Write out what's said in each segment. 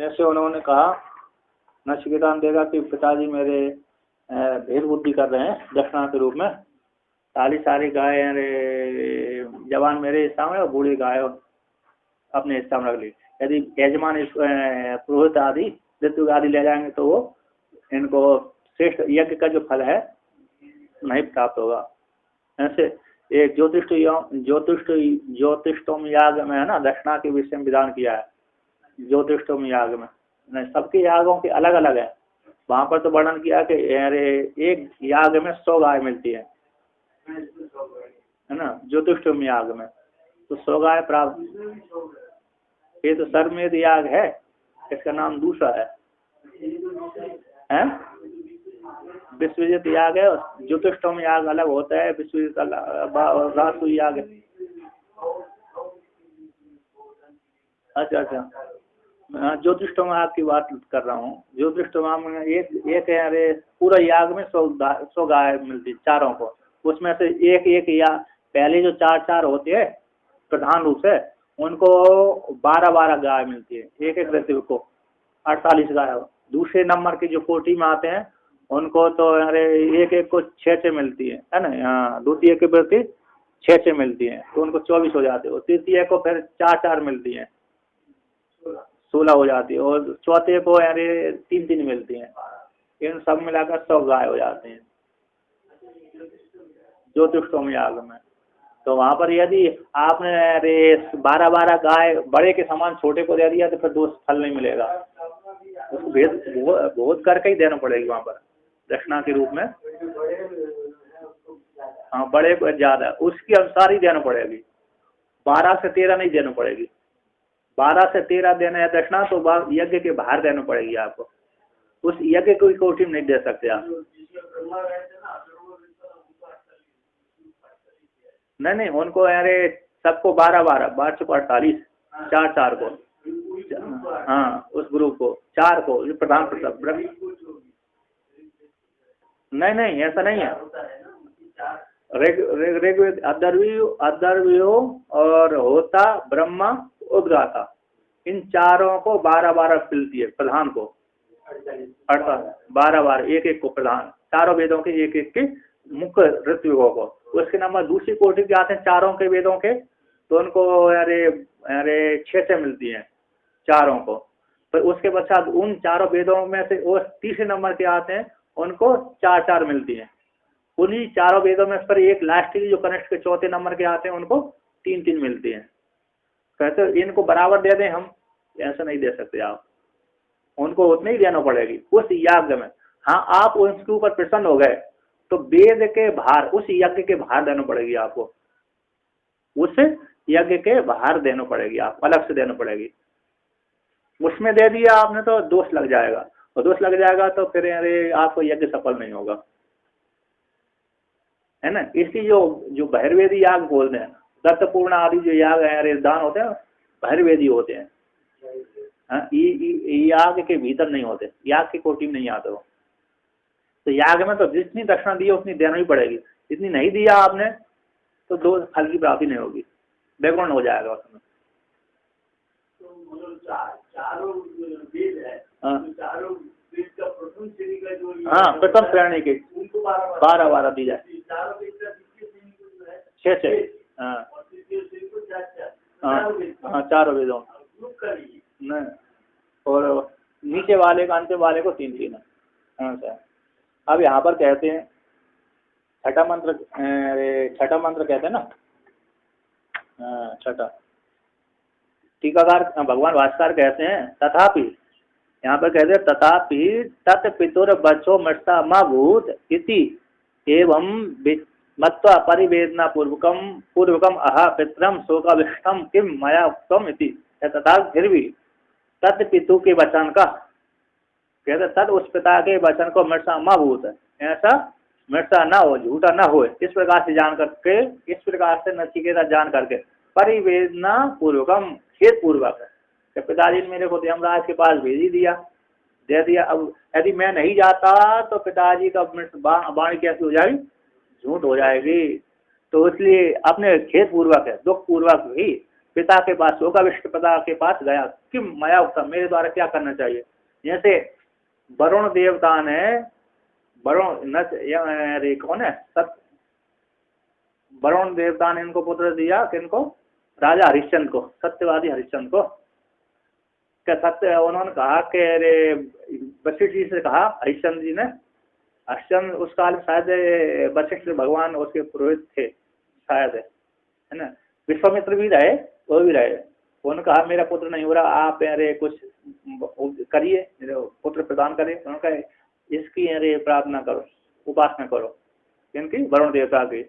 जैसे उन्होंने कहा नचिकेता ने देखा कि पिताजी मेरे भेद बुद्धि कर रहे हैं दक्षिणा के रूप में, सारी गाय जवान मेरे हिस्सा में और बूढ़ी गाय अपने हिस्सा में रख ली। यदि यजमान पुरोहित आदि ऋतु आदि ले जाएंगे तो वो इनको श्रेष्ठ यज्ञ का जो फल है नहीं प्राप्त होगा। ऐसे एक ज्योतिष्टोम याग में है ना, दक्षिणा के विषय में विधान किया है। ज्योतिष्टोम याग में सबके यागों के अलग अलग है, वहां पर तो वर्णन किया कि एक याग में 100 गाय मिलती है ना, ज्योतिष्टोम याग में तो 100 गाय प्राप्त। ये तो सर्वमेध याग है, इसका नाम दूसरा है विश्वजित याग है। ज्योतिष्टोम याग अलग होता है, विश्वजित रासु याग। अच्छा ज्योतिष्टोम याग की बात कर रहा हूँ। ज्योतिष्टोम में एक है पूरा याग में 100 गाय मिलती चारों को, उसमें से एक या पहले जो 4 होते हैं प्रधान रूप से उनको 12 गाय मिलती है, एक ऋतु को 48 गाय। दूसरे नंबर की जो कोटि में आते हैं उनको तो एक को 6 मिलती है ना, द्वितीय के प्रति 6 मिलती है तो उनको 24 हो जाते हैं, और तृतीय को फिर 4 मिलती है 16 हो जाती है, और चौथे को 3 मिलती है। इन सब मिलाकर 100 गाय हो जाते हैं ज्योतिष्टोम याग में। तो वहां पर यदि आपने 12 गाय बड़े के समान छोटे को दे दिया तो फिर दोष फल नहीं मिलेगा, उसको भेद बहुत करके ही देना पड़ेगी वहां पर दक्षिणा के रूप में। हाँ बड़े को ज्यादा उसके अनुसार ही देना पड़ेगी, 12 से 13 नहीं देना पड़ेगी। 12 से 13 देना है दक्षिणा तो यज्ञ के बाहर देना पड़ेगी आपको, उस यज्ञ को कोटि में नहीं दे सकते आप। नहीं उनको सबको 12 से 48 4 को, हाँ उस ग्रुप को 4 को जो प्रधान प्रधान। नहीं ऐसा नहीं है। ऋग्वेद अदर्व्यो और होता ब्रह्मा उद्गाता इन चारों को 12 मिलती है प्रधान को, अर्थात 12 एक को प्रधान, चारों वेदों के एक के मुख्य ऋतुओं को। उसके नंबर दूसरी कोटि के आते हैं चारों के वेदों के, तो उनको 6 मिलती है चारों को। फिर उसके पश्चात उन चारों वेदों में से वो तीसरे नंबर के आते हैं उनको 4 मिलती है। उन्हीं चारों वेदों में पर एक लास्ट जो कनिष्ठ के चौथे नंबर के आते हैं उनको 3 मिलती है। कहते इनको बराबर दे दें हम, ऐसा नहीं दे सकते आप, उनको उतनी ही देना पड़ेगी उस याग में। हाँ आप उसके ऊपर प्रसन्न हो गए तो वेद के भार उस यज्ञ के बाहर देना पड़ेगी आपको, उस यज्ञ के बाहर देना पड़ेगी, आप अलग से देना पड़ेगी। उसमें दे दिया आपने तो दोष लग जाएगा, और दोष लग जाएगा तो फिर आपको यज्ञ सफल नहीं होगा, है ना। इसलिए जो बहिर्वेदी याग बोलते हैं, दत्तपूर्ण आदि जो याग है दान होते हैं बहिर्वेदी होते हैं, याग के भीतर नहीं होते, याग की कोटि में नहीं आते वो। तो याग में तो जितनी दक्षिणा दी उतनी देना ही पड़ेगी, इतनी नहीं दिया आपने तो दो फल की प्राप्ति नहीं होगी, बैकग्राउंड हो जाएगा उसमें। हाँ प्रथम श्रेणी के 12 दी जाए, 6 हाँ 4 वेदों नहीं, और नीचे वाले का अंतिम वाले को 3 है। हाँ सर। अब यहाँ पर कहते हैं छठा मंत्र कहते हैं ना, छठा टीकाकार भगवान भास्कर कहते हैं तथापि, यहाँ पर कहते हैं तथापि तत्पितुर बचो मृता मा भूत इति एवं मत्वा परिवेदना पूर्वकम अहा पितरम शोकाविष्टम किम मया उक्तम इति। तथा फिर भी तत्पितु के वचन का कहते तद उस पिता के वचन को मृषा मा भूत, ऐसा मृषा न हो, झूठा न हो, इस प्रकार से जान करके, इस प्रकार से नचिकेता जान करके परिवेदना पूर्वकम खेद पूर्वक है। पिताजी ने मेरे को यमराज के पास भेज ही दिया, दे दिया। अब यदि मैं नहीं जाता तो पिताजी का वाणी कैसी हो जाएगी, झूठ हो जाएगी। तो इसलिए अपने खेद पूर्वक है, दुख पूर्वक ही पिता के पास, शोकाविष्ट पिता के पास गया, किम मया उक्तम, मेरे द्वारा क्या करना चाहिए। जैसे वरुण देवता ने, वरुण न कौन है, वरुण देवता ने इनको पुत्र दिया, किनको, राजा हरिश्चंद्र को, सत्यवादी हरिश्चंद्र को। क्या सत्य, उन्होंने कहा कि अरे वशिष्ठ जी से कहा, हरिश्चंद्र जी ने, हरिश्चंद्र उस काल में शायद वशिष्ठ भगवान उसके पुरोहित थे शायद, है ना। विश्वामित्र भी रहे, वो भी रहे। उन्होंने कहा मेरा पुत्र नहीं हो रहा, आप अरे कुछ करिए, पुत्र प्रदान करें। उन्होंने कहा इसकी अरे प्रार्थना करो, उपासना करो, इनकी, वरुण देवता की।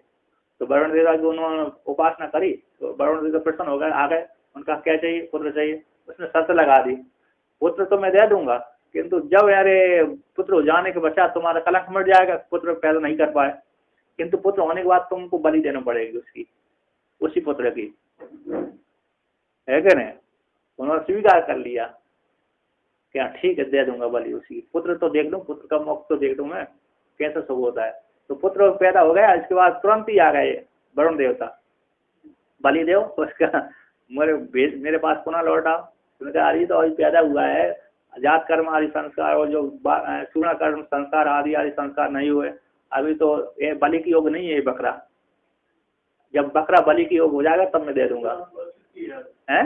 तो वरुण देवता की उन्होंने उपासना करी, तो वरुण देवता प्रसन्न हो गए, आ गए। उनका क्या चाहिए, पुत्र चाहिए। उसने शर्त लगा दी, पुत्र तो मैं दे दूंगा, किंतु जब यारे पुत्र हो जाने के पश्चात तुम्हारा कलंक मर जाएगा, पुत्र पैदा नहीं कर पाए, किंतु पुत्र होने के बाद तुमको बलि देना पड़ेगी उसकी, उसी पुत्र की, है क्या नहीं। उन्होंने स्वीकार कर लिया, क्या ठीक है दे दूंगा बलि उसी, पुत्र तो देख लूँ, पुत्र का मुख तो देख लूँ मैं कैसा सब होता है। तो पुत्र पैदा हो गया, इसके बाद तुरंत ही आ गए वरुण देवता, बलि देव उसका, मेरे पास पुनः लौटा। अरे तो अभी पैदा हुआ है, जात कर्म आदि संस्कार और जो चूर्ण कर्म संस्कार आदि संस्कार नहीं हुए, अभी तो ये बलि की योग नहीं है ये बकरा, जब बकरा बलि की योग हो जाएगा तब मैं दे दूंगा। हैं,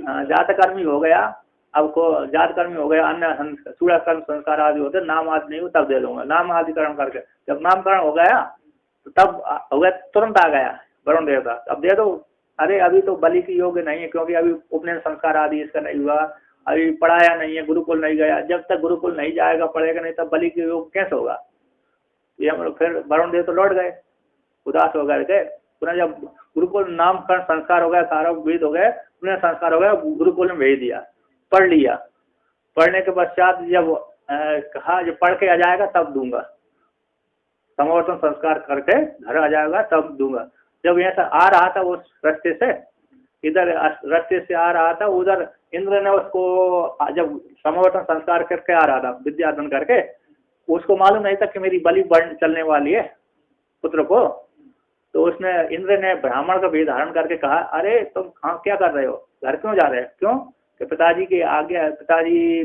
हाँ जात कर्मी हो गया, अब को जात कर्मी हो गया, अन्य चूड़ा कर्म संस्कार आदि होते, नाम आदि नहीं हो तब दे दूंगा। नाम आदि कर्म करके जब नामकरण हो गया तो तब हो गया, तुरंत आ गया वरुण देवता, अब दे दो। अरे अभी तो बलि की योग्य नहीं है, क्योंकि अभी उपनयन संस्कार आदि इसका नहीं हुआ, अभी पढ़ाया नहीं है, गुरुकुल नहीं गया, जब तक गुरुकुल नहीं जाएगा, पढ़ेगा नहीं, तब बलि के योग कैसे होगा। ये हम लोग फिर वरुण देव तो लौट गए, उदास हो गए। पुनः जब गुरुकुल नामकरण संस्कार हो गया, सारा विध हो गए, पुनः संस्कार हो गया, गुरुकुल में भेज दिया, पढ़ लिया। पढ़ने के पश्चात जब कहा जब पढ़ के आ जाएगा तब दूंगा, समावर्तन संस्कार करके घर आ जाएगा तब दूंगा। जब ऐसा आ रहा था उस रास्ते से, इधर रास्ते से आ रहा था, उधर इंद्र ने उसको जब समावर्तन संस्कार करके आ रहा था विद्यार्जन करके, उसको मालूम नहीं था कि मेरी बलि बढ़ चलने वाली है पुत्र को। तो उसने, इंद्र ने ब्राह्मण का वेश धारण करके कहा, अरे तुम क्या कर रहे हो, घर क्यों जा रहे हो, क्यों, कि पिताजी की आज्ञा, पिताजी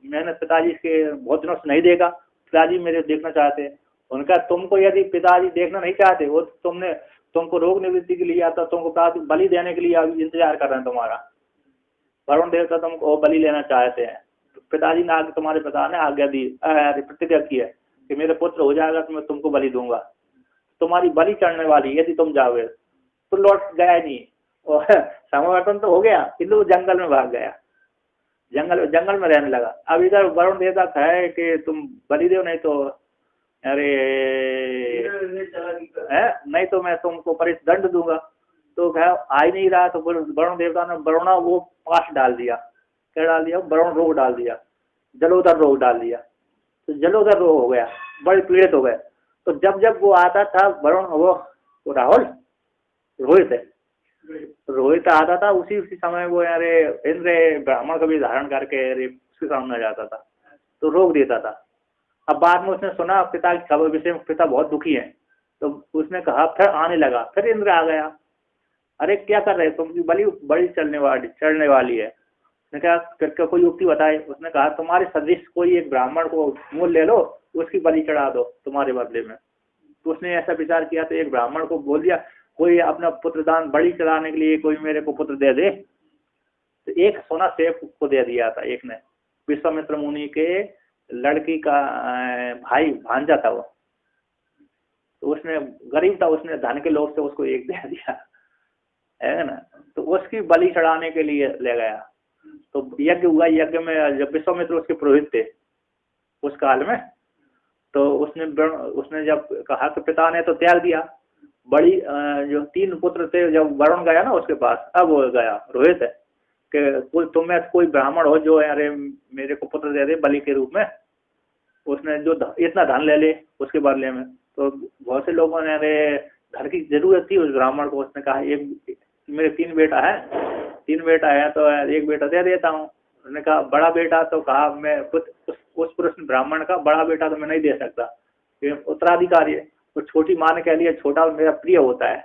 मैंने पिताजी के बहुत दिनों से नहीं देखा, पिताजी मेरे देखना चाहते हैं। उनका तुमको यदि पिताजी देखना नहीं चाहते, वो तुमको रोग निवृत्ति के लिए आता, तुमको बलि देने के लिए अभी इंतजार कर रहे हैं तुम्हारा, वरुण देवता तुमको बलि लेना चाहते हैं। तो पिताजी ने तुम्हारे पिता ने आज्ञा दी, प्रतिज्ञा की है कि मेरे पुत्र हो जाएगा तो मैं तुमको बलि दूंगा, तुम्हारी बलि चढ़ने वाली, यदि तुम जाओगे। तो लौट गया नहीं, और समावर्तन तो हो गया, किंतु जंगल में भाग गया, जंगल में रहने लगा। अब इधर वरुण देवता कहे कि तुम बलि दो, नहीं तो अरे नहीं तो मैं तुमको परिदंड दूंगा। तो कहा आ ही नहीं रहा, तो वरुण देवता ने वरुणा वो पास डाल दिया, क्या डाल दिया, वरुण रोग डाल दिया, जलोदर रोग डाल दिया। तो जलोदर रोग हो गया, बड़े पीड़ित हो गए। तो जब वो आता था वरुण, वो राहुल रोहित आता था, उसी समय वो यारे इंद्र ब्राह्मण का भी धारण करके उसके सामने आ जाता था, तो रोक देता था। अब बाद में उसने सुना पिता की खबर विषय में, पिता बहुत दुखी है, तो उसने कहा, फिर आने लगा, फिर इंद्र आ गया, अरे क्या कर रहे तुम, बड़ी चढ़ने वाली है। उसने कहा फिर कोई युक्ति बताए। उसने कहा तुम्हारे सदृश कोई एक ब्राह्मण को मूल ले लो, उसकी बलि चढ़ा दो तुम्हारे बदले में। तो उसने ऐसा विचार किया, तो एक ब्राह्मण को बोल दिया कोई अपना पुत्र दान बलि चढ़ाने के लिए कोई मेरे को पुत्र दे दे। तो एक सोना सेब को दे दिया था एक ने, विश्वामित्र मुनि के लड़की का भाई भांजा था वो। तो उसने गरीब था, उसने धन के लोभ से उसको एक दे दिया, है ना। तो उसकी बलि चढ़ाने के लिए ले गया। तो यज्ञ हुआ, यज्ञ में जब विश्वामित्र उसके पुरोहित थे उस काल में, तो उसने जब कहा तो पिता ने तो त्याग दिया। बड़ी जो 3 पुत्र थे, जब वरुण गया ना उसके पास, अब वो गया रोहित है कि तुम्हें कोई ब्राह्मण हो जो अरे मेरे को पुत्र दे दे बलि के रूप में। उसने जो इतना धन ले ले उसके बदले में। तो बहुत से लोगों ने अरे धन की जरूरत थी उस ब्राह्मण को। उसने कहा एक मेरे 3 बेटा है तो एक बेटा दे देता हूँ। उसने कहा बड़ा बेटा, तो कहा मैं उस पुरुष ब्राह्मण का बड़ा बेटा तो मैं नहीं दे सकता, उत्तराधिकारी है। तो छोटी माँ ने कह लिया छोटा मेरा प्रिय होता है,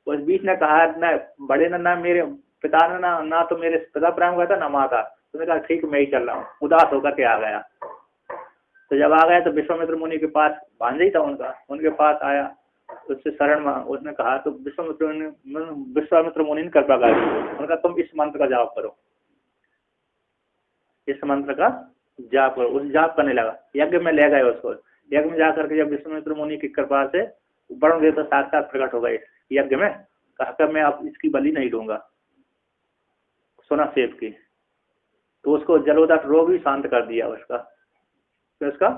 उस बीच ने कहा न बड़े ने ना मेरे पिता ने ना तो मेरे पिता प्रेम करता ना माता। उसने कहा ठीक मैं ही चल रहा हूँ, उदास होकर के आ गया। तो जब आ गया तो विश्वामित्र मुनि के पास भांजा था उनका, उनके पास आया, उससे शरण मांगा। उसने कहा तो विश्वामित्र मुनि ने कृपा कर दी। उनका तुम इस मंत्र का जाप करो, इस मंत्र का जाप करो। उस जाप करने लगा, यज्ञ में ले गए उसको। यज्ञ में जाकर के जब विश्वामित्र मुनि की कृपा से वरुण देवता साक्षात प्रकट हो गए यज्ञ में, कहकर मैं अब इसकी बलि नहीं दूंगा सोना सेब की। तो उसको जलोदर रोग भी शांत कर दिया उसका, तो उसका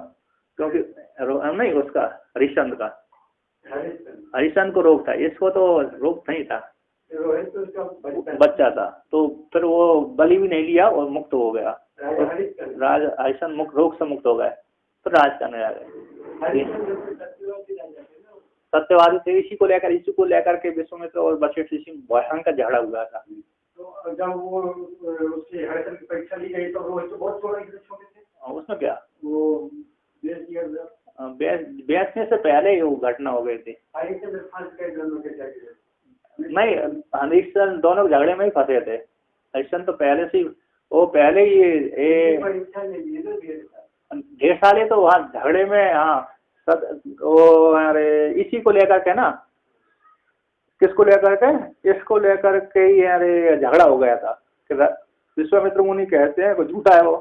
क्योंकि नहीं उसका हरिश्चंद्र का, हरिश्चंद्र को रोग था, इसको तो रोग नहीं था, बच्चा था। तो फिर वो बलि भी नहीं लिया और मुक्त हो गया। राज हरिश्चंद्र मुक्त रोग से मुक्त हो गए, फिर राज करने आ गए। सत्यवादी थे, इसी को लेकर के विश्वामित्र और वशिष्ठ ऋषि भयंकर झगड़ा हुआ था। तो जब वो उसकी हरिश्चंद्र की परीक्षा ली गई तो वो बहुत छोटे थे। उसमें क्या वो बेचने से पहले ही वो घटना हो गई थी। नहीं, हरिश्चंद्र दोनों झगड़े में ही फंसे थे। हरिश्चंद्र तो पहले से वो पहले ही ढेर साले तो वहाँ झगड़े में, हाँ वो अरे इसी को लेकर के ना, किसको लेकर के, इसको लेकर के ही अरे झगड़ा हो गया था। विश्वामित्र मुनि कहते हैं वो झूठा है, वो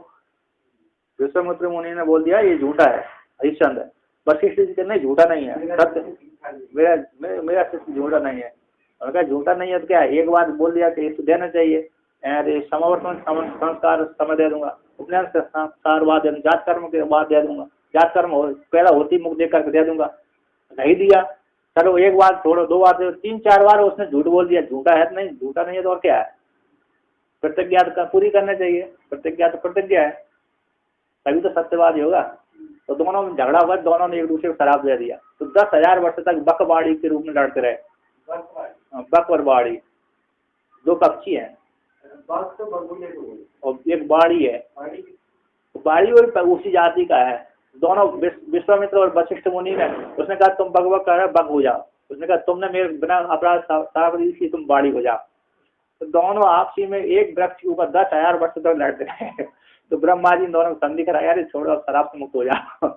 विश्वामित्र मुनि ने बोल दिया ये झूठा है हरिश्चंद्र। वशिष्ठ जी नहीं झूठा नहीं है, सत्य मेरा सत्य झूठा नहीं है। और क्या झूठा नहीं है तो क्या, एक बार बोल दिया कि इसको देना चाहिए, अरे समावर्तन संस्कार समय दे दूंगा, उपनयन संस्कार बाद दे दूंगा, जात कर्म के बाद दे दूंगा, जात कर्म पहला होती मुख देख करके दे दूंगा, नहीं दिया। चलो एक बार छोड़ो, दो बार, 3-4 बार उसने झूठ बोल दिया। झूठा है नहीं, झूठा नहीं है तो और क्या है, प्रतिज्ञा तो पूरी करना चाहिए, प्रतिज्ञा तो प्रतिज्ञा है, तभी तो सत्यवादी होगा। तो दोनों में झगड़ा हुआ, दोनों ने एक दूसरे को शराब दे दिया। तो 10,000 वर्ष तक बकवाड़ी के रूप में लड़ते रहे। बक और बाड़ी दो पक्षी हैं, और एक बाड़ी है, बाड़ी और उसी जाति का है। दोनों विश्वामित्र और वशिष्ठ मुनि ने, उसने कहा तुम बक कर रहे बक हो जाओ, उसने कहा तुमने मेरे बिना अपराध शराब दी थी, तुम बाड़ी हो जाओ। तो दोनों आपसी में एक वृक्ष के ऊपर 10,000 वर्ष तक लड़ते रहे। तो ब्रह्मा जी दोनों संधि कराया, यार छोड़ो अब शराब से मुक्त हो जाओ।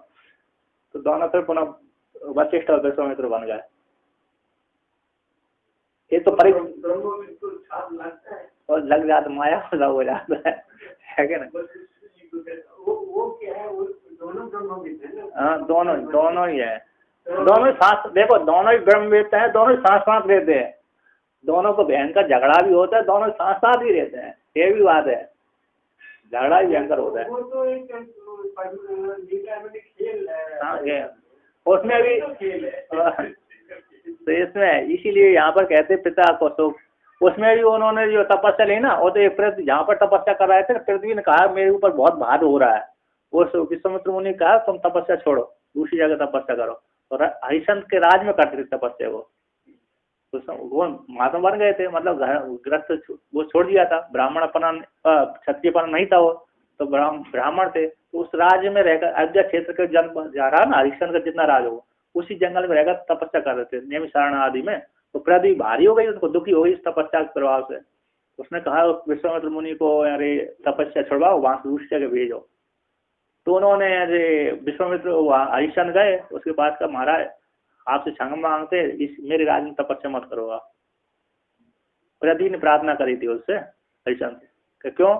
तो दोनों फिर पुनः वशिष्ठ और विश्वामित्र बन गए। ये तो और लग जाता, माया हो जाता है क्या ना। हाँ दोनों ही है, दोनों सांस देखो, दोनों ही ब्रह्म वेत्ता है, दोनों ही सांस रहते हैं, दोनों को भयंकर झगड़ा भी होता है, दोनों सांस ही रहते हैं, ये भी बात है, झगड़ा भी भयंकर होता है। हाँ उसमें भी तो इसमें इसीलिए यहाँ पर कहते पिता को सुख। उसमें भी उन्होंने जो तपस्या ली ना, वो तो एक पृथ्वी जहाँ पर तपस्या कर रहे थे, पृथ्वी ने कहा मेरे ऊपर बहुत भार हो रहा है। वो विश्वामित्र मुनि ने कहा तुम तपस्या छोड़ो, दूसरी जगह तपस्या करो। और हरिश्चंद्र के राज में करते थे तपस्या वो महात्मा बन गए थे, मतलब ग्रस्त वो छोड़ दिया था, ब्राह्मण अपना क्षत्रियपन नहीं था वो, तो ब्राह्मण थे। तो उस राज्य में रहकर अयोध्या क्षेत्र के जन्म जा रहा ना, हरिश्चंद्र का जितना राज हो, उसी जंगल में रहकर तपस्या कर रहे थे नेमिसारण आदि में। तो पृथ्वी भारी हो गई, उनको दुखी हो गई इस तपस्या के प्रभाव से। उसने कहा विश्वामित्र मुनि को अरे तपस्या छुड़वाओ, वहां से दूसरी जगह भेजो। तो उन्होंने अरे विश्वामित्र हरिश्चंद्र गए उसके पास का, महाराज आपसे क्षमा मांगते, इस मेरे राज्य में तपस्या मत करो आप। पृथ्वी ने प्रार्थना करी थी उससे हरिश्चंद्र, क्यों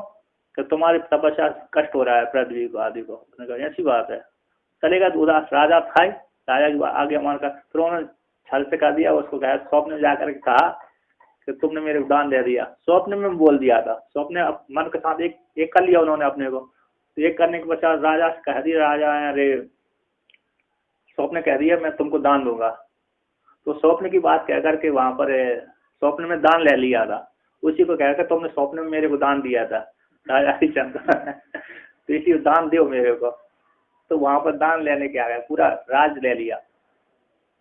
कि तुम्हारी तपस्या कष्ट हो रहा है पृथ्वी को आदि को। उसने कहा ऐसी बात है, चलेगा तो उदास राजा था, राजा की आगे मानकर फिर उन्होंने छल से कर दिया उसको। कहा स्वप्न में जाकर कहा कि तुमने मेरे को दान दे दिया, स्वप्न में बोल दिया था, स्वप्न मन के साथ एक कर लिया उन्होंने अपने को। तो एक करने के पश्चात राजा से कह दिया, राजा अरे स्वप्न कह दिया मैं तुमको दान दूंगा। तो स्वप्न की बात कह करके वहां पर स्वप्न में दान ले लिया था, उसी को कहकर तुमने स्वप्न में मेरे को दान दिया था राजा हरिश्चंद्र। तो इसी दान दो मेरे को। तो वहां पर दान लेने के आ गया, पूरा राज ले लिया।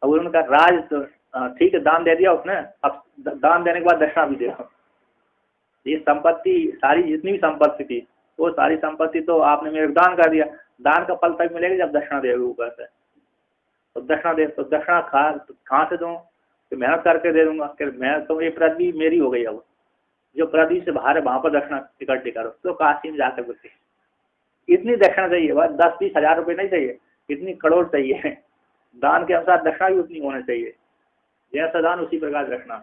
अब उनका राज तो ठीक है दान दे दिया उसने, अब दान देने के बाद दक्षिणा भी दे। ये संपत्ति सारी जितनी भी संपत्ति थी वो सारी संपत्ति तो आपने मेरे को दान कर दिया, दान का फल तक मिलेगा जब दक्षिणा देगा ऊपर से। तो दक्षिणा दे, तो दक्षिणा कहाँ से दूँ, कि मेहनत करके दे दूंगा कि मैं तो ये पृथ्वी मेरी हो गई। अब जो पृथ्वी से बाहर है वहां पर दक्षिणा इकट्ठी करो। तो काशी में जाकर बोलते इतनी दक्षिणा चाहिए, बस 10-20 हजार रुपये नहीं चाहिए, इतनी करोड़ चाहिए। दान के अनुसार दक्षिणा भी उतनी होनी चाहिए, जैसा दान उसी प्रकार दक्षिणा।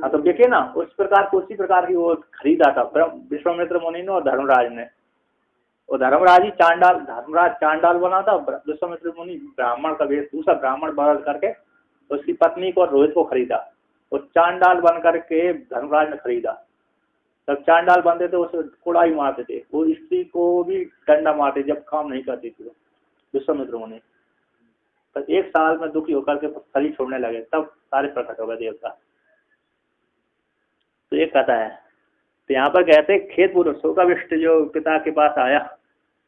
हाँ तो देखिए ना, उस प्रकार को उसी प्रकार की वो खरीदा था विश्वामित्र मुनि ने और धर्मराज ने। और धर्मराज ही धर्मराज चांडाल बना था, विश्वामित्र मुनि ब्राह्मण का वेश, दूसरा ब्राह्मण बदल करके उसकी पत्नी को रोहित को खरीदा। और चांडाल बन करके धर्मराज ने खरीदा। तब चांडाल बनते थे उसे कुड़ाई मारते थे, वो स्त्री को भी डंडा मारते जब काम नहीं करती थी विश्वामित्र मुनि। तो 1 साल में दुखी होकर के शरीर छोड़ने लगे, तब सारे प्रकट हो गए देवता। तो ये कथा है। तो यहाँ पर कहते खेत पुरुष शोकाविष्ट जो पिता के पास आया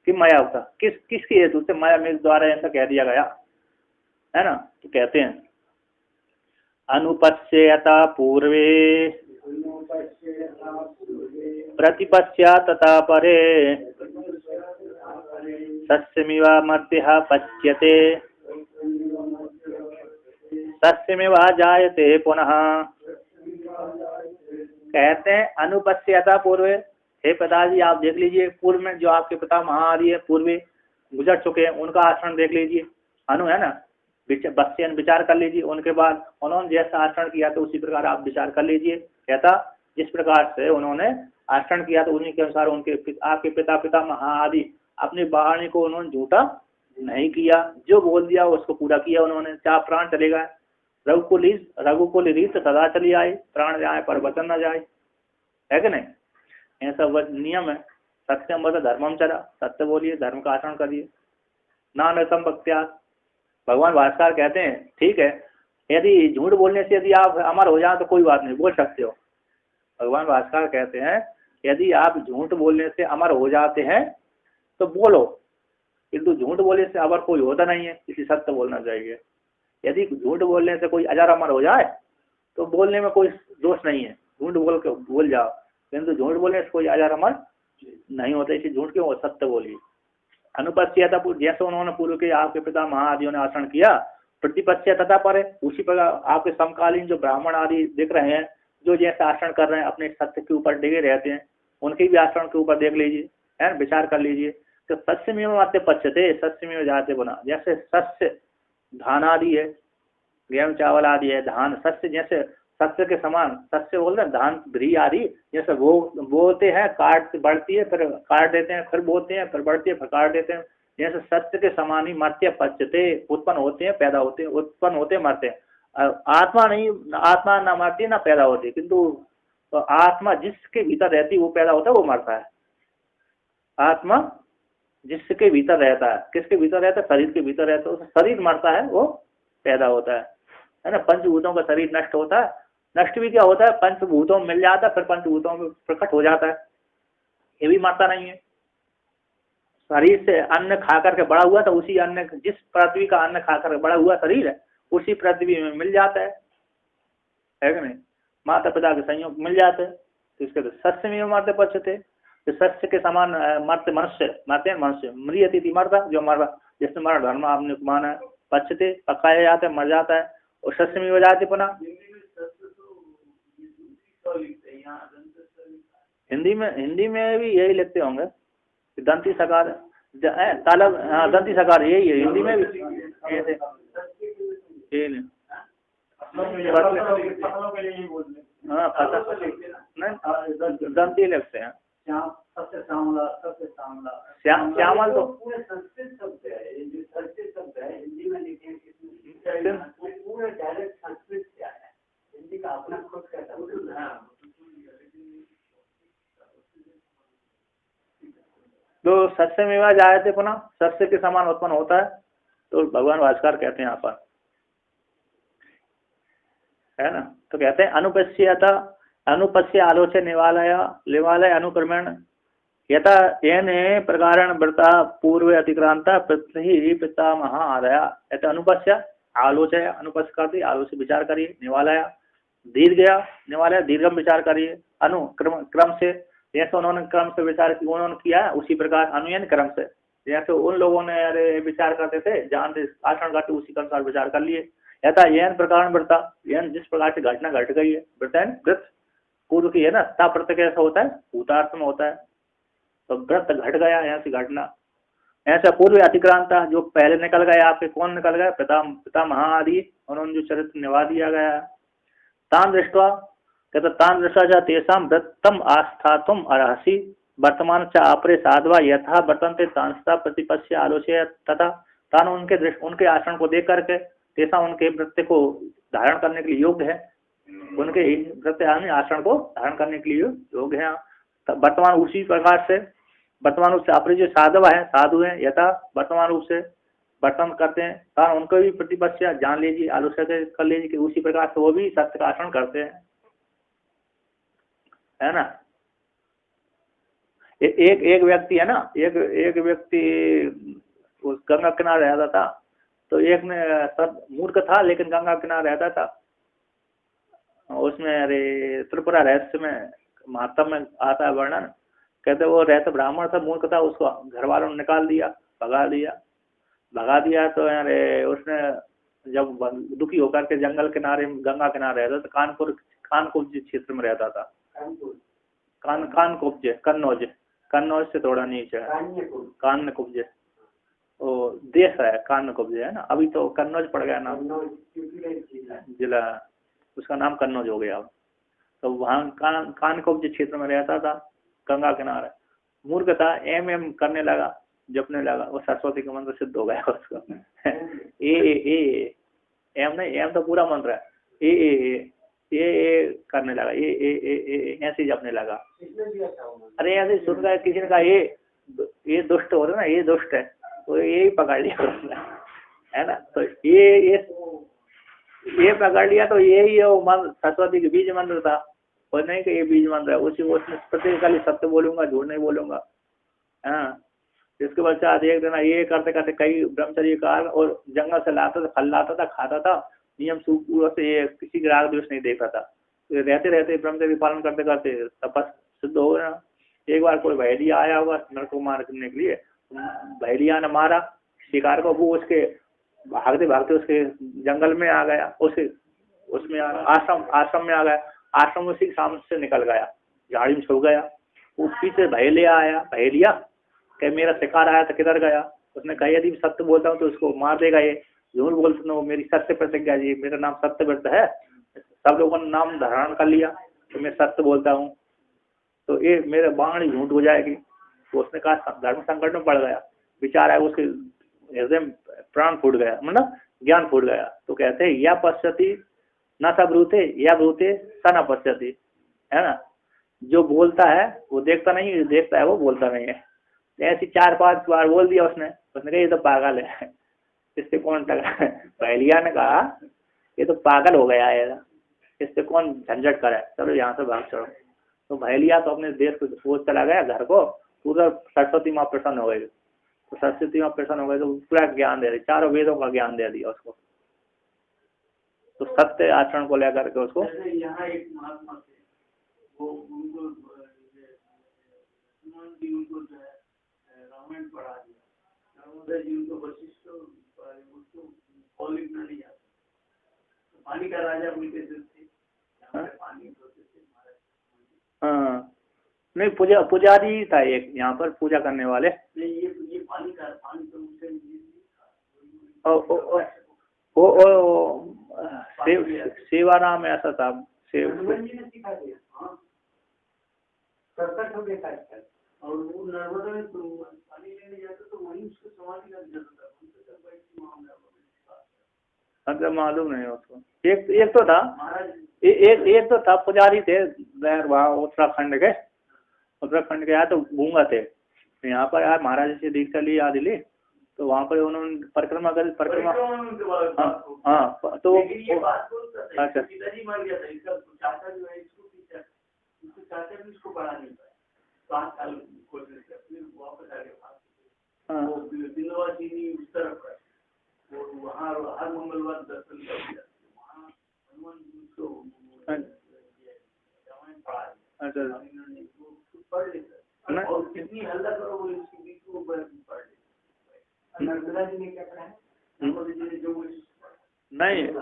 कि माया होता किसकी हेतु से माया मेघ द्वारा ऐसा कह दिया गया है ना। तो कहते हैं अनुपश्यता पूर्वे प्रतिपश्या तथा परे सस्यमिवा मर्त्य पच्यते सस्यमिवा जायते पुनः। कहते हैं अनुपश्यता पूर्वे, हे पिताजी आप देख लीजिए पूर्व में जो आपके पिता महाआदि है पूर्वे गुजर चुके हैं उनका आचरण देख लीजिए। अनु है ना, बच्चन विचार कर लीजिए, उनके बाद उन्होंने जैसा आचरण किया तो उसी प्रकार आप विचार कर लीजिए। कहता जिस प्रकार से उन्होंने आचरण किया तो उन्हीं के अनुसार उनके आपके पिता महाआदि अपनी वाणी को उन्होंने झूठा नहीं किया, जो बोल दिया उसको पूरा किया उन्होंने। चाहे प्राण चले गए, रघुकुल रीत सदा चली आए, प्राण जाए पर वचन न जाए, है कि नहीं। ऐसा नियम है। सत्यम वद धर्मम चरा, सत्य बोलिए धर्म का आचरण करिए। नानृतम भक्त्यात्, भगवान भास्कर कहते हैं ठीक है यदि झूठ बोलने से यदि आप अमर हो जाए तो कोई बात नहीं, बोल सकते हो। भगवान भास्कर कहते हैं यदि आप झूठ बोलने से अमर हो जाते हैं तो बोलो, किंतु झूठ बोलने से अमर कोई होता नहीं है, इसलिए सत्य बोलना चाहिए। यदि झूठ बोलने से कोई अजर अमर हो जाए तो बोलने में कोई दोष नहीं है, झूठ बोल के बोल जाओ, किंतु झूठ बोलने से कोई अजर अमर नहीं होता, इसलिए झूठ क्यों, सत्य बोलिए। अनुपस्यता, जैसे उन्होंने पूर्व के आपके पिता महाआदियों ने आचरण किया, प्रतिपत्य तथा पर उसी प्रकार आपके समकालीन जो ब्राह्मण आदि दिख रहे हैं जो जैसे आचरण कर रहे हैं अपने सत्य के ऊपर डिगे रहते हैं, उनके भी आचरण के ऊपर देख लीजिए, है विचार कर लीजिए। तो सस्य में आते पश्यते, सस्य में जाते बना। जैसे सस्य धान आदि है, गेहूं चावल आदि है, धान सस्य जैसे सस्य के समान, सस्य बोल रहे धान भ्री आदि जैसे वो बोते हैं, काट बढ़ती है फिर काट देते हैं, फिर बोते हैं फिर बढ़ती है फिर काट देते हैं, जैसे सत्य के समान ही मर्त्य पच्यते, उत्पन्न होते हैं पैदा होते हैं, उत्पन्न होते मरते हैं। आत्मा नहीं, आत्मा ना मरती ना पैदा होती, किंतु तो आत्मा जिसके भीतर रहती वो पैदा होता है, वो मरता है। आत्मा जिसके भीतर रहता है, किसके भीतर रहता है, शरीर के भीतर रहता है, शरीर मरता है वो पैदा होता है ना। पंचभूतों का शरीर नष्ट होता है, नष्ट भी क्या होता है, पंचभूतों में मिल जाता है, फिर पंचभूतों में प्रकट हो जाता है, ये भी मरता नहीं है। शरीर से अन्न खा करके बड़ा हुआ तो उसी अन्न, जिस पृथ्वी का अन्न खा करके बड़ा हुआ शरीर है उसी पृथ्वी में मिल जाता है कि नहीं, माता पिता के संयोग मिल जाते हैं। तो इसके सस्य में मरते पश्यते, तो सस्य के समान मरते मनुष्य, मरते हैं मनुष्य, मृत्यति थी मरता जो मर रहा, जिसने मरा धर्म आपने माना है, पश्यते पकाया जाता है, मर जाता है, और सस्य में हो जाते पुनः। हिंदी में भी यही लिखते होंगे, दंती सकार तालब, हाँ दंती सकार यही है हिंदी में भी, हाँ फसल नहीं दंती लिखते हैं। श्यामल तो पूरे संस्कृत शब्द है, संस्कृत शब्द है, हिंदी में लिखे पूरे डायरेक्ट संस्कृत से आया है, हिंदी का अपना खुद का शब्द है। तो सस्य में जाए थे पुनः, सस्य के समान उत्पन्न होता है, तो भगवान भास्कर कहते हैं यहाँ पर, है ना। तो कहते हैं अनुपस्यता, अनुपस्य आलोच्य निवालय अनुक्रमण यथा येने प्रकारण व्रता पूर्व अतिक्रांता पृथ्वी पिता महाआदया। कहते अनुपस्य आलोचय, अनुपस्य करते आलोच्य विचार करिए, निवालय दीर्घया, निवालय दीर्घम विचार करिए, अनुक्रम क्रम से, जैसे उन्होंने क्रम से विचार उन्होंने किया उसी प्रकार, अनुयन क्रम से, जैसे उन लोगों ने अरे विचार करते थे, जहाँ आचरण करते उसी के अनुसार विचार कर लिए। यथा यहन प्रकार व्रता, यहन जिस प्रकार से घटना घट गई है, व्रतैन व्रत पूर्व की है ना, ता प्रत्यय कैसा होता है, भूतार्थ में होता है। तो व्रत घट गया, ऐसी घटना। ऐसा पूर्व अतिक्रांता, जो पहले निकल गए आपके, कौन निकल गया, पिता पिता महा आदि, उन्होंने जो चरित्र निभा दिया गया। तान दृष्टवा, कहते तान दृष्टा तेषाम व्रतम आस्थातुम अर्हसि वर्तमान च अपरे साधवा यथा वर्तन्ते तांस्ता प्रतिपस्य आलोचय तथा। तान उनके आचरण को देख करके, तेषा उनके वृत्ति को धारण करने के लिए योग्य है, उनके वृत्ति आचरण को धारण करने के लिए योग्य है। वर्तमान उसी प्रकार से, वर्तमान रूप से अपने जो साधव है, साधु है, यथा वर्तमान रूप से वर्तन करते हैं, तान उनको भी प्रतिपस्य जान लीजिए, आलोचना कर लीजिए कि उसी प्रकार से वो भी सत्य का आचरण करते हैं, है ना। एक व्यक्ति है ना, एक व्यक्ति उस गंगा किनारे रहता था। तो एक ने सब मूर्ख था, लेकिन गंगा किनारे रहता था। उसमें अरे त्रिपुरा रहस्य में महात्म में आता है वर्णन, कहते वो रहता ब्राह्मण था, मूर्ख था, उसको घर वालों ने निकाल दिया, भगा दिया। तो अरे उसने जब दुखी होकर के जंगल किनारे गंगा किनारे रहता था, कानपुर क्षेत्र में रहता था। कन्नौज से थोड़ा नीचे कान्यकुब्ज, वो देश है कान्यकुब्ज, है ना। अभी तो कन्नौज पड़ गया नाम, जिला, उसका नाम कन्नौज हो गया। तो वहाँ कान्यकुब्ज क्षेत्र में रहता था, गंगा किनारे। मूर्ख था, एम करने लगा, जपने लगा, वो सरस्वती का मंत्र सिद्ध हो गया उसको। एम नहीं, एम तो पूरा मंत्र है। ए करने लगा, ए ऐसे जपने लगा। अरे ऐसे सुन गए, किसी ने कहा ये दुष्ट हो रहा है ना, ये दुष्ट है, तो ये पकड़ लिया उसने, है ना। तो ये पकड़ लिया, तो यही वो मंत्र सरस्वती के बीज मंत्र था। और नहीं कि ये बीज मंत्र है, उसमें प्रत्येक सत्य बोलूंगा, झूठ नहीं बोलूंगा। हाँ, इसके पश्चात एक दिन ये करते करते कई ब्रह्मचर्य काल, और जंगल से लाता था, फल लाता था, खाता था, नियम सूत्र से, ये किसी की राग द्वेष नहीं देखा था। तो रहते रहते ब्रह्मचर्य पालन करते करते तपस सिद्ध हो गया। एक बार कोई भैलिया आया होगा नर को मारने के लिए, भैलिया ने मारा शिकार को, वो उसके भागते भागते उसके जंगल में आ गया, उसमें आश्रम में आ गया। आश्रम उसी के सामने से निकल गया, झाड़ी में छुप गया। वो पीछे भैलिया कह मेरा शिकार आया था, किधर गया। उसने कहा यदि सत्य बोलता हूँ तो उसको मार देगा, ये झूठ बोलता हूँ, मेरी सत्य प्रतिज्ञा जी, मेरा नाम सत्यव्रत है, सब लोगों ने नाम धारण कर लिया तो मैं सत्य बोलता हूँ, तो ये मेरे वाणी झूठ हो जाएगी। तो उसने कहा धर्म संकट में पड़ गया, विचार आया, उसके हृदय में प्राण फूट गया, मतलब ज्ञान फूट गया। तो कहते हैं या पश्यति न सब ब्रूते, या ब्रूते स न पश्यति, है ना। जो बोलता है वो देखता नहीं, देखता है वो बोलता नहीं है। ऐसी 4-5 बार बोल दिया उसने कहा ये तो पागल है, इससे कौन टका। पहलिया ने कहा ये तो पागल हो गया है, इससे कौन झंझट करे, चलो यहाँ से भाग चलो। तो भैलिया तो अपने देश को वो चला गया घर को। पूरा सरस्वती माँ प्रसन्न हो गई, तो सरस्वती माँ प्रसन्न हो गई तो पूरा ज्ञान दे दी, 4 वेदों का ज्ञान दे दिया उसको। तो सत्य आचरण को लेकर के उसको, यहाँ एक महात्मा थे, वो उनको जो है रामायण पढ़ा दिया, नर्मदा जी उनको वशिष्ठ उसको फॉल लिखना नहीं आता, तो पानी का राजा उनके दिल थे, पानी होते थे महाराज। हाँ नहीं, पुजारी था एक यहाँ पर पूजा करने वाले। नहीं, ये पानी तो उनसे सेवाराम ऐसा था, और वो नर्मदा में पानी लेने जाते तो वहीं उसको समाधि लग जाता था। मतलब मालूम नहीं उसको। एक तो था, एक तो था पुजारी थे वहाँ उत्तराखंड के आया, तो गूंगा थे। यहाँ पर यार महाराज से दीक्षा ली आदि ली, तो वहाँ पर उन्होंने परिक्रमा कर, हाँ तो अच्छा पिताजी मर गया था, इसका चाचा जो है इसको टीचर, इसको चाचा भी इसको पढ़ा नहीं पाया, 5 साल कोशिश कर, फिर वापस आ गया। वो दिनवा चीनी उस तरफ का, वो वहाँ हर मंगलवार दर्शन कर, वहाँ हनुमान जी को रामायण पढ़ा दिया। अच्छा, पढ़ लेता, और कितनी हल्ला करो वो इसकी बीच को पढ़ लेता।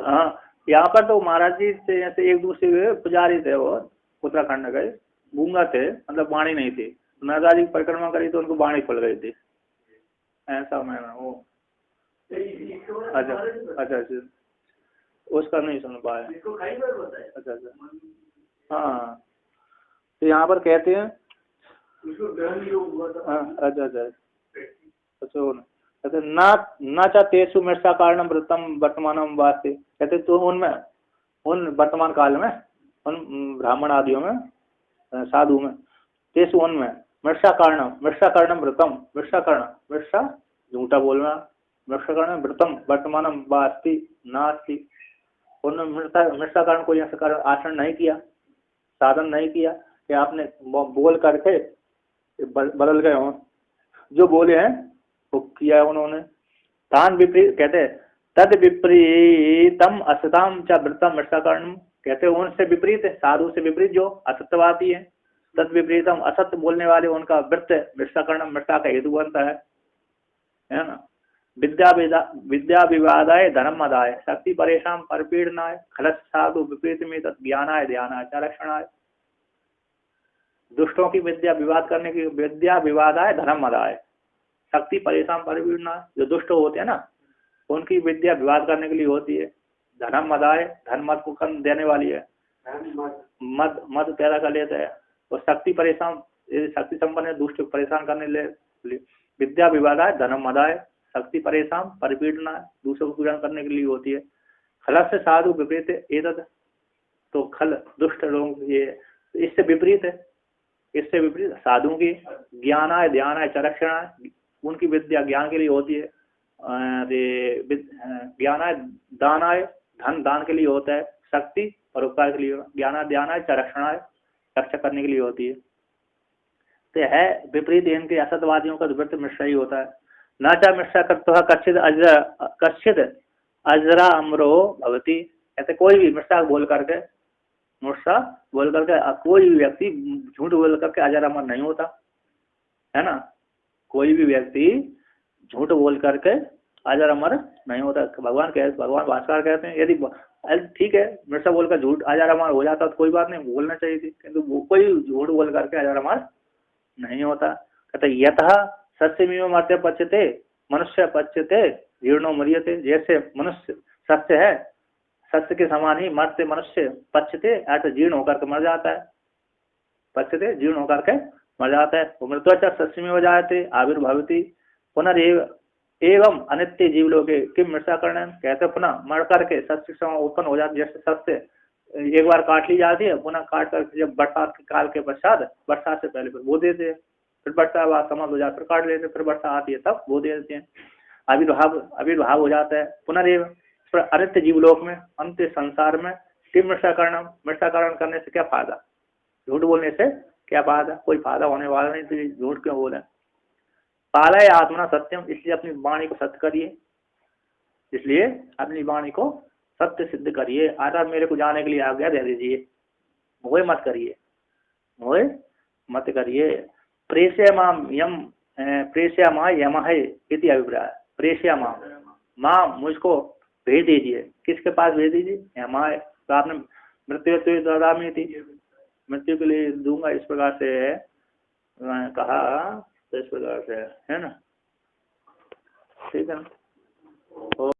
हाँ, यहाँ पर तो महाराज जी से ऐसे एक दूसरे पुजारी थे, वो उत्तराखंड गए, गूंगा थे, मतलब वाणी नहीं थी, नारदा जी की परिक्रमा करी तो उनको वाणी खुल गई थी, ऐसा मैं वो। अच्छा अच्छा अच्छा, उसका नहीं सुन पाया। अच्छा अच्छा, हाँ, तो यहाँ पर कहते हैं, हाँ, अच्छा अच्छा अच्छा, कहते ना चा तेसु मृषा कारणम वृतम वर्तमानम वास्ते, कहते तो उनमें, उन वर्तमान काल में, उन ब्राह्मण आदियों में, साधु में, तेसु उनमें, मृषा कारणम वृतम, मृषा झूठा बोलना, मृषा कारणम वृतम वर्तमानम वास्ति नास्ति, उन्होंने मृषा कारण कोई ऐसा कारण आचरण नहीं किया, साधन नहीं किया कि आपने बोल करके बदल गए हों, जो बोले हैं वो किया है उन्होंने। तान विपरीत, कहते तद विपरीतम असताम च वृतम मृषाकरण, कहते उनसे विपरीत है, साधु से विपरीत जो असत्यवादी है, तद विपरीतम असत्य बोलने वाले उनका वृत्त मृषाकरण, मृषा का हेतु बनता है ना। विद्या विवादाय धर्म मदाय शक्ति परेशान परिपीड़नाय खलस साधु विपरीत में तत् ज्ञानाय ध्यानाय च रक्षणाय, दुष्टों की विद्या विवाद करने की, विद्या विवादाय धर्म मदाय, शक्ति परेशान परिपीड़ना, जो दुष्ट होते हैं ना उनकी विद्या विवाद करने के लिए होती है, धर्म मदाय, धर्म मत को कम देने वाली है, मत पैदा कर लेता है, और शक्ति परेशान, शक्ति संपन्न दुष्ट परेशान करने लिए, विद्या विवादाय धर्म मदाय, शक्ति परेशान परिपीड़ना, दूसरों को पीड़न करने के लिए होती है। खलस से साधु विपरीत एतद, तो खल दुष्ट लोग ये इससे विपरीत है, इससे विपरीत साधु की ज्ञानाय ध्यानाय च रक्षणाय, उनकी विद्या ज्ञान के लिए होती है, ज्ञानाय दानाय धन दान के लिए होता है, शक्ति और उपकार के लिए, ज्ञानाय ध्यानाय च रक्षणाय रक्षा करने के लिए होती है। तो है विपरीत इनके असतवादियों का वृत्त मिश्रा ही होता है। न चा मिश्रा करता कश्चित अजरा अमरो भवती, ऐसे कोई भी मिश्रा बोल करके कोई भी व्यक्ति झूठ बोल करके अजर अमर नहीं होता है ना, कोई भी व्यक्ति झूठ बोल करके अजर अमर नहीं होता। भगवान भास्कर कहते हैं यदि ठीक है मिर्चा बोलकर झूठ अजर अमर हो जाता तो कोई बात नहीं, बोलना चाहिए थी, किंतु कोई झूठ बोल करके अजर अमर नहीं होता। कहते यतः सत्यमेव मर्त्य पच्यते मनुष्य पच्यते जीर्णो मरियते, जैसे मनुष्य सत्य है, सत्य के समान ही मर्त्य मनुष्य पच्यते ऐसे जीर्ण होकर के मर जाता है, पच्यते जीर्ण होकर के मर जाता है। मृत्युचा सत्यमेव जायते आविर्भवति पुनरेव एवं अनित्य जीवलोके किम मृषा करण, कहते पुनः मर करके सत्य से उत्पन्न हो जाती, जैसे सत्य एक बार काट ली जाती है, पुनः काट करके जब बरसात के काल के पश्चात, बरसात से पहले फिर बो देते हैं, फिर बरसात बाद समाप्त हो जाता है, फिर काट लेते हैं, फिर बरसात आती है तब बो दे देते हैं, आविर्भाव हो जाता है। पुनरेव अनित्य जीवलोक में, अंत्य संसार में किम मृषाकरण करने से क्या फायदा, झूठ बोलने से क्या फायदा, कोई फायदा होने वाला नहीं, तो झूठ क्यों बोले। पालय आत्मना सत्यम, इसलिए अपनी वाणी को सत्य करिए, इसलिए अपनी वाणी को सत्य सिद्ध करिए। आधा मेरे को जाने के लिए आज्ञा दे दीजिए, मोह मत करिए, मोह मत करिए। प्रेष्या यम है इति अभिप्राय, प्रेष्या माँ मुझको भेज दीजिए, किसके पास भेज दीजिए, यमाय, तो आपने मृत्यु दादा में थी, मृत्यु के लिए दूंगा, इस प्रकार से कहा, तो इस प्रकार से है ना, ठीक है ना।